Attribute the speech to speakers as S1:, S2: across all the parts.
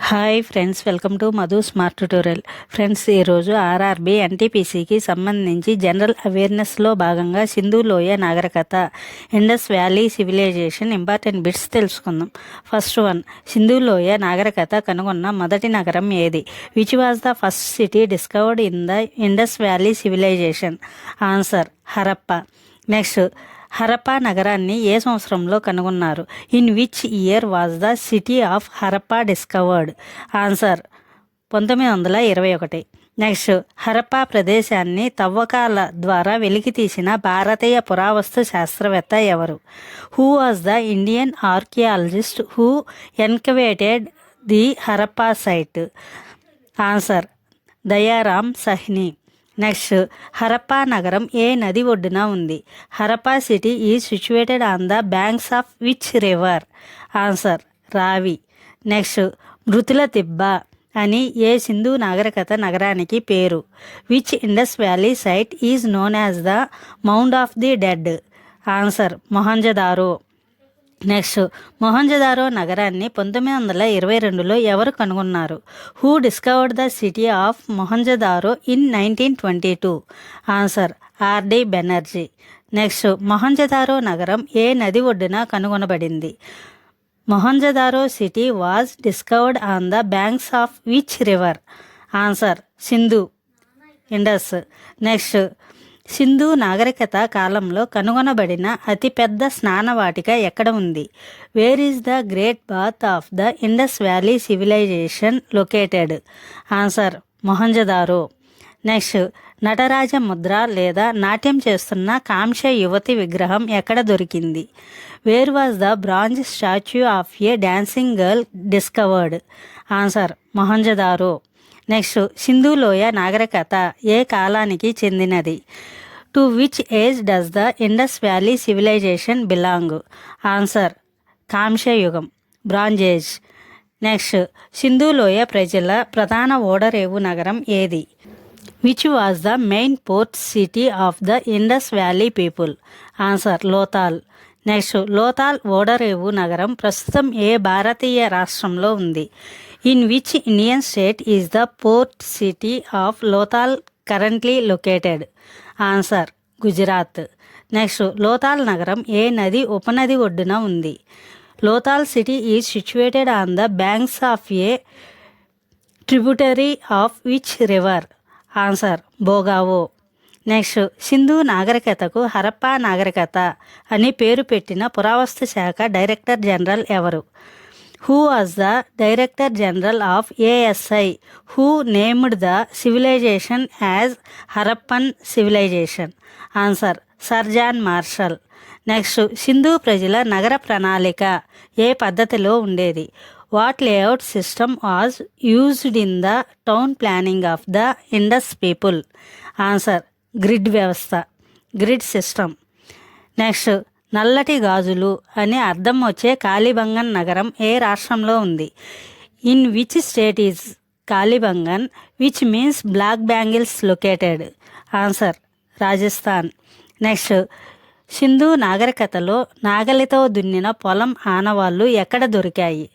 S1: Hi friends, welcome to Madhu smart tutorial. Friends, ఈరోజు RRB ఎన్టీపీసీకి సంబంధించి జనరల్ అవేర్నెస్లో భాగంగా సింధు లోయ నాగరికత, Indus valley civilisation important bits తెలుసుకుందాం. ఫస్ట్ వన్, సింధు లోయ నాగరికత కనుగొన్న మొదటి నగరం ఏది? Which was the first city discovered in the Indus valley civilisation? Answer Harappa. Next, Harappa నగరాన్ని ఏ సంవత్సరంలో కనుగొన్నారు? In which year was the city of Harappa discovered? Answer 1921. Next, Harappa ప్రదేశాన్ని తవ్వకాల ద్వారా వెలికితీసిన భారతీయ పురావస్తు శాస్త్రవేత్త ఎవరు? Who was the Indian archaeologist who excavated the Harappa site? Answer Dayaram Sahni. Next, Harappa నగరం ఏ నది ఒడ్డున ఉంది? Harappa city is situated on the banks of which river? Answer Ravi. Next, మృతుల దిబ్బ అని ఏ సింధు నాగరికత నగరానికి పేరు? Which Indus valley site is known as the mound of the dead? Answer Mohenjodaro. Next, Mohenjodaro నగరాన్ని 1922లో ఎవరు కనుగొన్నారు? Who discovered the city of Mohenjo-daro in 1922? Answer R D Banerjee. Next, Mohenjodaro నగరం ఏ నది ఒడ్డున కనుగొనబడింది? Mohenjodaro city was discovered on the banks of which river? Answer Sindhu Indus. Next, Sindhu నాగరికత కాలంలో కనుగొనబడిన అతిపెద్ద స్నానవాటిక ఎక్కడ ఉంది? Where is the great bath of the Indus valley civilization located? Answer Mohenjodaro. Next, Nataraja ముద్ర లేదా నాట్యం చేస్తున్న కాంస్య యువతి విగ్రహం ఎక్కడ దొరికింది? Where was the bronze statue of a dancing girl discovered? Answer Mohenjodaro. Next, Sindhu లోయ నాగరికత ఏ కాలానికి చెందినది? To which age does the Indus valley civilization belong? Answer కాంస్య యుగం, బ్రాంజ్ ఏజ్. నెక్స్ట్, సింధు లోయ ప్రజల ప్రధాన ఓడరేవు నగరం ఏది? Which was the main port city of the Indus valley people? Answer Lothal. Next, Lothal ఓడరేవు నగరం ప్రస్తుతం ఏ భారతీయ రాష్ట్రంలో ఉంది? In which Indian state is the port city of Lothal currently located? Answer Gujarat. Next, Lothal నగరం ఏ నది ఉపనది ఒడ్డున ఉంది? Lothal city is situated on the banks of a tributary of which river? Answer Bhogavo. Next, Sindhu నాగరికతకు హరప్పా నాగరికత అని పేరు పెట్టిన పురావస్తు శాఖ డైరెక్టర్ జనరల్ ఎవరు? Who was the director general of ASI who named the civilization as Harappan civilization? Answer sir John Marshall. Next, Sindhu ప్రజల నగర ప్రణాళిక ఏ పద్ధతిలో ఉండేది? What layout system was used in the town planning of the Indus people? Answer grid వ్యవస్థ, grid system. Next, నల్లటి గాజులు అని అర్థం వచ్చే కాలిబంగన్ నగరం ఏ రాష్ట్రంలో ఉంది? In which state is Kalibangan which means black bangles located? Answer Rajasthan. Next, Sindhu నాగరికతలో నాగలితో దున్నిన పొలం ఆనవాళ్ళు ఎక్కడ దొరికాయి?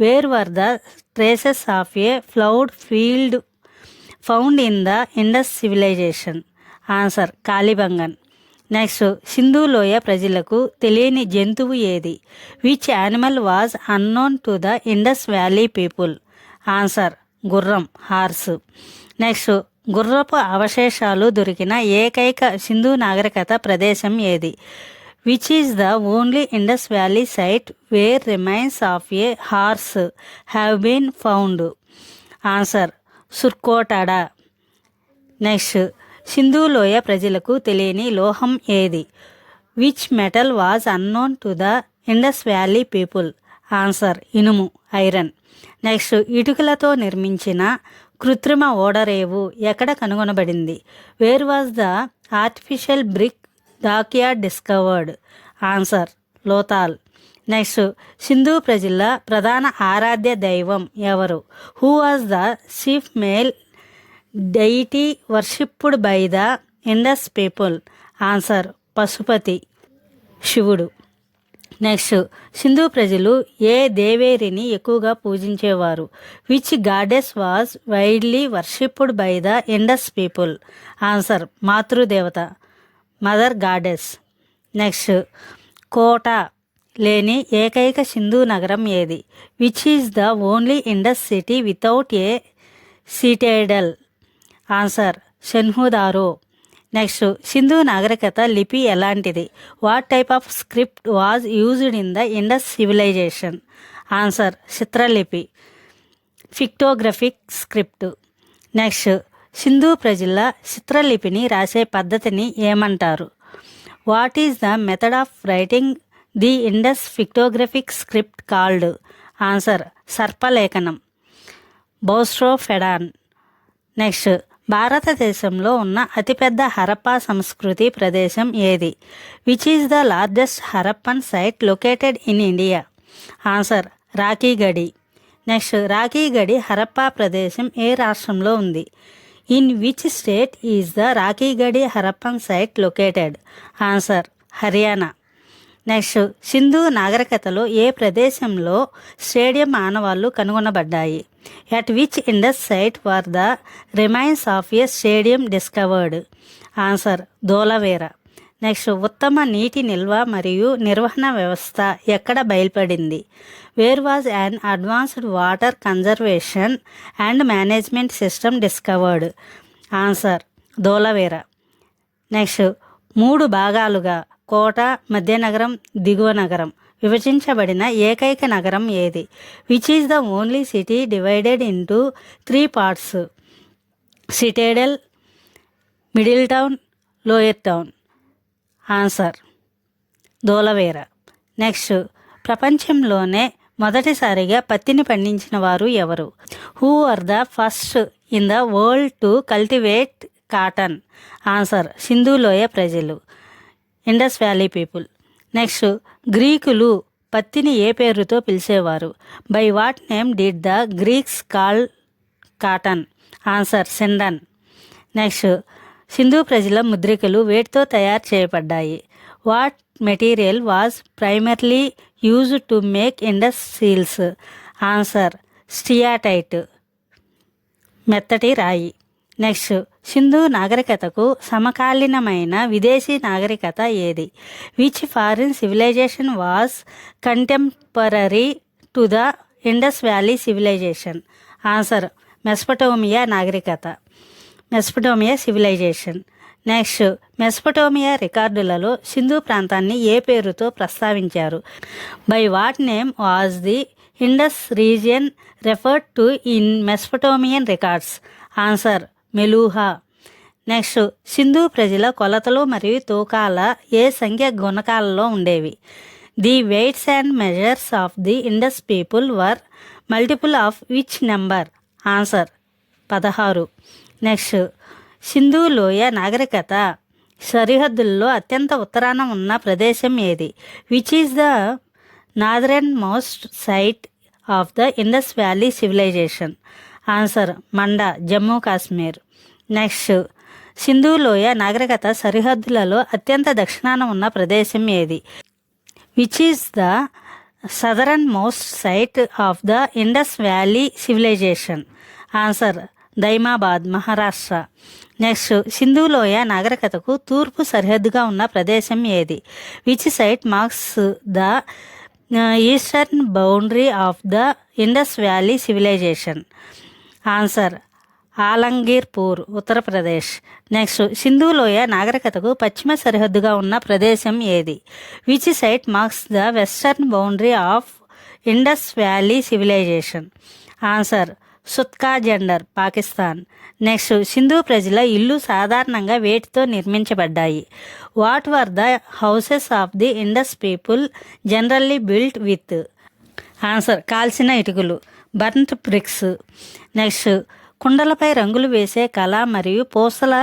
S1: Where were the traces of a ploughed field found in the Indus civilization? Answer Kalibangan. Next, Sindhu లోయ ప్రజలకు తెలియని జంతువు ఏది? Which animal was unknown to the Indus valley people? Answer గుర్రం, హార్స్. నెక్స్ట్, గుర్రపు అవశేషాలు దొరికిన ఏకైక సింధు నాగరికత ప్రదేశం ఏది? Which is the only Indus valley site where remains of a horse have been found? Answer Surkotada. Next, Sindhu లోయ ప్రజలకు తెలియని లోహం ఏది? Which metal was unknown to the Indus valley people? Answer ఇనుము, ఐరన్. నెక్స్ట్, ఇటుకలతో నిర్మించిన కృత్రిమ ఓడరేవు ఎక్కడ కనుగొనబడింది? Where was the artificial brick dockyard discovered? Answer Lothal. Next, Sindhu ప్రజల ప్రధాన ఆరాధ్య దైవం ఎవరు? Who was the chief male deity worshipped by the Indus people? Answer Pashupati, శివుడు. నెక్స్ట్, సింధు ప్రజలు ఏ దేవేరిని ఎక్కువగా పూజించేవారు? Which goddess was widely worshipped by the Indus people? Answer, మాతృదేవత, మదర్ గాడెస్. నెక్స్ట్, కోట లేని ఏకైక సింధు నగరం ఏది? Which is the only Indus city without a citadel? Answer, Chanhudaro. Next, Sindhu నాగరికత లిపి ఎలాంటిది? What type of script was used in the Indus civilization? Answer, చిత్రలిపి, పిక్టోగ్రఫిక్ స్క్రిప్ట్. నెక్స్ట్, సింధు ప్రజల చిత్రలిపిని రాసే పద్ధతిని ఏమంటారు? What is the method of writing the Indus pictographic script called? Answer, సర్పలేఖనం, బౌస్ట్రోఫెడాన్. నెక్స్ట్, భారతదేశంలో ఉన్న అతిపెద్ద హరప్పా సంస్కృతి ప్రదేశం ఏది? Which is the largest Harappan site located in India? Answer, Rakhigarhi. Next, Rakhigarhi Harappa ప్రదేశం ఏ రాష్ట్రంలో ఉంది? In which state is the Rakhigarhi Harappan site located? Answer, Haryana. Next, Sindhu నాగరికతలో ఏ ప్రదేశంలో స్టేడియం ఆనవాళ్లు కనుగొనబడ్డాయి? At which Indus site were the remains of a stadium discovered? Answer, Dholavira. Next, ఉత్తమ నీటి నిల్వ మరియు నిర్వహణ వ్యవస్థ ఎక్కడ బయలుపడింది? Where was an advanced water conservation and management system discovered? Answer, Dholavira. Next, 3 భాగాలుగా కోట, మధ్య నగరం, దిగువ నగరం విభజించబడిన ఏకైక నగరం ఏది? Which is the only city divided into 3 parts? Citadel, middle town, lower town. Answer, Dholavira. Next, ప్రపంచంలోనే మొదటిసారిగా పత్తిని పండించిన వారు ఎవరు? Who are the first in the world to cultivate cotton? Answer, Sindhu లోయ ప్రజలు, ఇండస్ వ్యాలీ పీపుల్. నెక్స్ట్, గ్రీకులు పత్తిని ఏ పేరుతో పిలిచేవారు? By what name did the Greeks call cotton? Answer, sindon. Next, Sindhu ప్రజల ముద్రికలు వేటితో తయారు చేయబడ్డాయి? What material was primarily used to make Indus seals? Answer, steatite, మెత్తటి రాయి. నెక్స్ట్, సింధు నాగరికతకు సమకాలీనమైన విదేశీ నాగరికత ఏది? Which foreign civilization was contemporary to the Indus valley civilisation? Answer, Mesopotamia నాగరికత, మెస్పటోమియా సివిలైజేషన్. నెక్స్ట్, మెస్పటోమియా రికార్డులలో సింధు ప్రాంతాన్ని ఏ పేరుతో ప్రస్తావించారు? By what name was the Indus region referred to in Mesopotamian records? Answer, Meluha. Next, Sindhu ప్రజల కొలతలు మరియు తూకాల ఏ సంఖ్య గుణకాలలో ఉండేవి? The weights and measures of the Indus people were multiple of which number? Answer, 16. Next, Sindhu లోయ నాగరికత సరిహద్దుల్లో అత్యంత ఉత్తరాన ఉన్న ప్రదేశం ఏది? Which is the northern most site of the Indus valley civilisation? Answer, Manda, Jammu Kashmir. Next, Sindhu లోయ నాగరికత సరిహద్దులలో అత్యంత దక్షిణాన ఉన్న ప్రదేశం ఏది? Which is the southern most site of the Indus valley civilisation? Answer, Daimabad, Maharashtra. Next, Sindhu లోయ నాగరికతకు తూర్పు సరిహద్దుగా ఉన్న ప్రదేశం ఏది? Which site marks the eastern boundary of the Indus valley civilisation? Answer, Alamgirpur, Uttar Pradesh. Next, Sindhu లోయ నాగరికతకు పశ్చిమ సరిహద్దుగా ఉన్న ప్రదేశం ఏది? Which site marks the western boundary of Indus valley civilisation? Answer, Sutkagen Dor, Pakistan. Next, Sindhu ప్రజల ఇల్లు సాధారణంగా వేటితో నిర్మించబడ్డాయి? What were the houses of the Indus people generally built with? Answer, కాల్చిన ఇటుకలు, బర్న్ట్ బ్రిక్స్. నెక్స్ట్, కుండలపై రంగులు వేసే కళ మరియు పూసల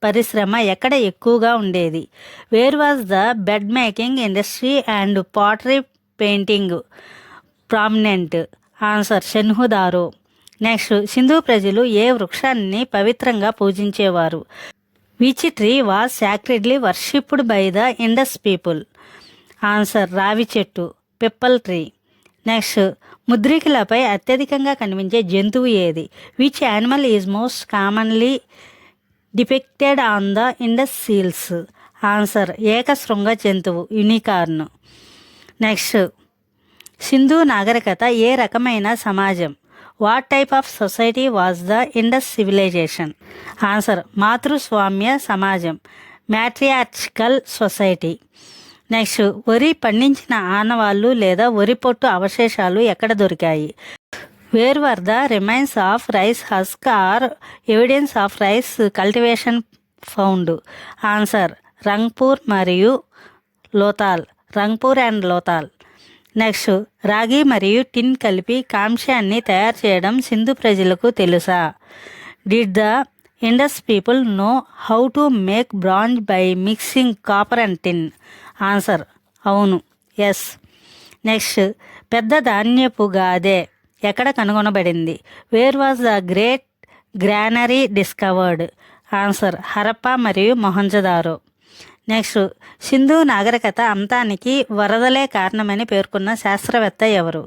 S1: పరిశ్రమ ఎక్కడ ఎక్కువగా ఉండేది? Where was the bead making industry and pottery painting prominent? Answer, Chanhudaro. Next, Sindhu ప్రజలు ఏ వృక్షాన్ని పవిత్రంగా పూజించేవారు? Which tree was sacredly worshipped by the Indus people? Answer రావి చెట్టు, పిప్పల్ ట్రీ. నెక్స్ట్, ముద్రికలపై అత్యధికంగా కనిపించే జంతువు ఏది? Which animal is most commonly depicted on the Indus seals? Answer ఏకశృంగ జంతువు, యూనికార్న్. నెక్స్ట్, సింధు నాగరికత ఏ రకమైన సమాజం? What type of society was the Indus civilization? Answer మాతృస్వామ్య సమాజం, మ్యాట్రియార్చికల్ సొసైటీ. నెక్స్ట్, వరి పండించిన ఆనవాళ్ళు లేదా వరి పొట్టు అవశేషాలు ఎక్కడ దొరికాయి? Where were the remains of rice husk or evidence of rice cultivation found? Answer Rangpur మరియు లోతాల్, రంగ్పూర్ అండ్ లోతాల్. నెక్స్ట్, రాగి మరియు టిన్ కలిపి కాంస్యాన్ని తయారు చేయడం సింధు ప్రజలకు తెలుసా? Did the Indus people know how to make bronze by mixing copper and tin? Answer అవును, yes. Next, పెద్ద ధాన్యపు గాదె ఎక్కడ కనుగొనబడింది? Where was the great granary discovered? Answer Harappa మరియు మొహంజదారో. నెక్స్ట్, సింధు నాగరికత అంతానికి వరదలే కారణమని పేర్కొన్న శాస్త్రవేత్త ఎవరు?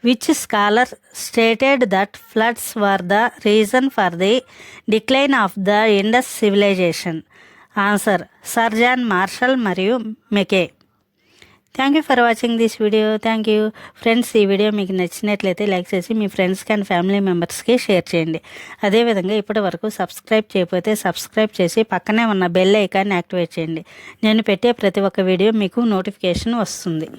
S1: Which scholar stated that floods were the reason for the decline of the Indus civilization? Answer sir John Marshall మరియు Mackay. Thank you for watching this video. Thank you friends. ఈ video మీకు నచ్చినట్లయితే like చేసి మీ ఫ్రెండ్స్కి and family మెంబర్స్కి share చేయండి. అదేవిధంగా ఇప్పటి వరకు సబ్స్క్రైబ్ చేయకపోతే సబ్స్క్రైబ్ చేసి పక్కనే ఉన్న బెల్ ఐకాన్ని యాక్టివేట్ చేయండి. నేను పెట్టే ప్రతి ఒక్క వీడియో మీకు నోటిఫికేషన్ వస్తుంది.